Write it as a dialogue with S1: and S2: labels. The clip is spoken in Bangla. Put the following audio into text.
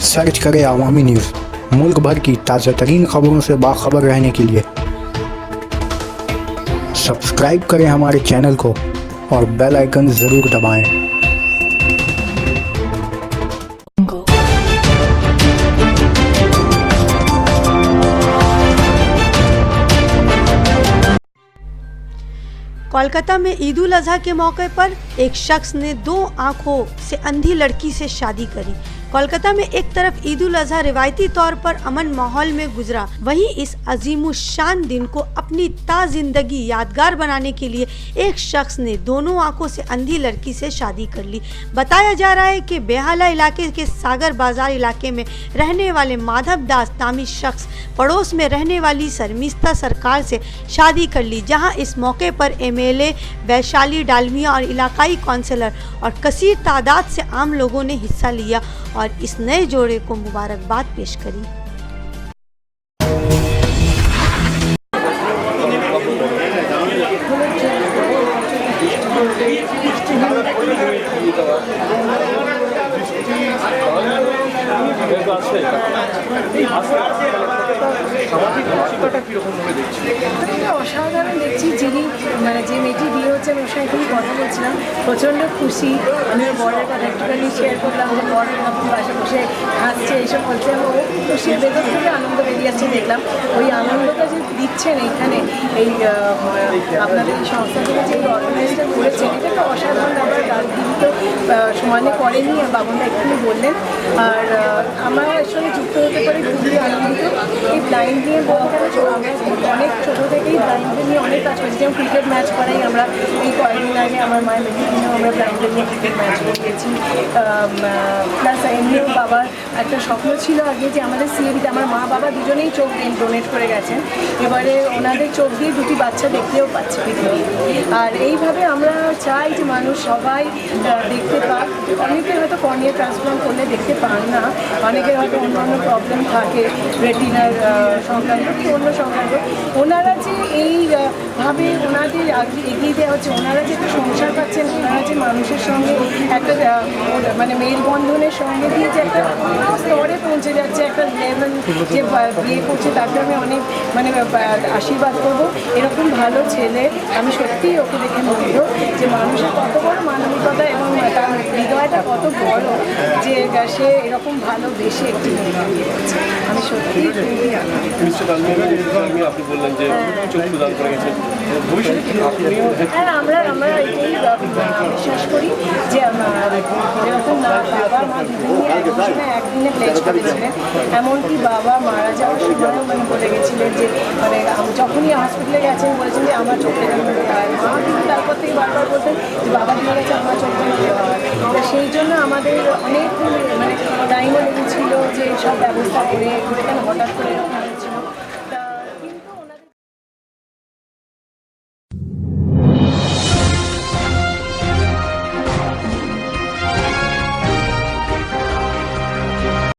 S1: सर्च करें अवामी न्यूज़। मुल्क भर की ताज़ा तरीन खबरों से बाखबर रहने के लिए सब्सक्राइब करें हमारे चैनल को और बेल आइकन ज़रूर दबाएं।
S2: कोलकाता में ईद उल अजहा के मौके पर एक शख्स ने 2 आंखों से अंधी लड़की से शादी करी। कोलकाता में एक तरफ ईद उल अजहा रिवायती तौर पर अमन माहौल में गुजरा, वहीं इस अजीमुशान दिन को अपनी जिंदगी यादगार बनाने के लिए एक शख्स ने दोनों आंखों से अंधी लड़की से शादी कर ली। बताया जा रहा है कि बेहाला इलाके के सागर बाजार इलाके में रहने वाले माधव दास नामी शख्स पड़ोस में रहने वाली शर्मिस्ता सरकार से शादी कर ली, जहां इस मौके पर MLA वैशाली डालमिया और इलाकाई काउंसलर और कसीर तादाद से आम लोगों ने हिस्सा लिया और इस नए जोड़े को मुबारकबाद पेश करी।
S3: অসাধারণ দেখছি, যিনি যে মেয়েটি বিয়ে হচ্ছে ওর সঙ্গে খুবই কথা বলছিলাম, প্রচণ্ড খুশি। আমি ওর বরের কথা একটুখানি শেয়ার করলাম যে বর আপনি বাসে বসে হাসছে এইসব বলছে, ও খুশি, ভেতর থেকে আনন্দ বেরিয়ে আসছে। দেখলাম ওই আনন্দটা যে দিচ্ছেন এইখানে এই আপনাদের এই সংস্থা থেকে যে অর্গানাইজটা করেছেন, এটা একটা অসাধারণ ব্যাপার। রাজনীতি তো সমানে করেনি, বাবনদা একটু বললেন। আর আমার সঙ্গে যুক্ত হতে পারে খুবই আনন্দিত। এই ব্লাইন্ড নিয়ে বলতে আমরা অনেক ছোটো থেকেই ব্লাইন্ডদের নিয়ে অনেক কাজ করছি, যেমন ক্রিকেট ম্যাচ করাই আমরা। এই কয়েকদিন আগে আমার মায়ের মেয়েদিনেও আমরা ব্লাইন্ডদের নিয়ে ক্রিকেট ম্যাচ করিয়েছি। প্লাস এমনিও বাবার একটা স্বপ্ন ছিল আগে যে আমাদের CABতে আমার মা বাবা দুজনেই চোখ ডোনেট করে গেছেন, এবারে ওনাদের চোখ দিয়ে 2টি বাচ্চা দেখতেও পাচ্ছে পৃথিবী। আর এইভাবে আমরা চাই যে মানুষ সবাই দেখতে পাক। অনেকে হয়তো কর্নিয়া ট্রান্সপ্লান্ট করলে দেখতে পান না, অনেকের হয়তো অন্যান্য প্রবলেম থাকে, রেটিনার সংক্রান্ত কি অন্য সংক্রান্ত। ওনারা যে এইভাবে ওনাদের এগিয়ে দেওয়া হচ্ছে, ওনারা যে একটা সংসার পাচ্ছেন, ওনারা যে মানুষের সঙ্গে একটা মেলবন্ধনের সঙ্গে দিয়ে যে একটা স্তরে পৌঁছে যাচ্ছে, একটা লেভেল যে বিয়ে করছে, তাকে আমি অনেক আশীর্বাদ করবো। এরকম ভালো ছেলে, আমি সত্যিই ওকে দেখে মুগ্ধ যে মানুষের কত বড় মানবিকতা এবং তার হৃদয়টা কত বড় যে সে এরকম ভালোবেসে একটি মেয়ে করছে। আমি সত্যিই খুবই
S4: আপনি বললেন যে চক্ষু দান করে গেছেন,
S3: হ্যাঁ আমরা এটাই বিশ্বাস করি যে যেরকম বাবা মা দুজনে একদিনে প্লেজ করেছিলেন, এমনকি বাবা মারা যাওয়ার সময়ও বলে গেছিলেন যে যখনই হসপিটালে গেছেন বলেছেন যে আমার চোখে যেন দেওয়া হয়। মা কিন্তু তারপর থেকে বারবার বলতেন যে বাবা দিয়ে গেছে আমার চোখে দেওয়া হয়। তো সেই জন্য আমাদের অনেক টাইমও লেগেছিল যে সব ব্যবস্থা করে কেন হঠাৎ করে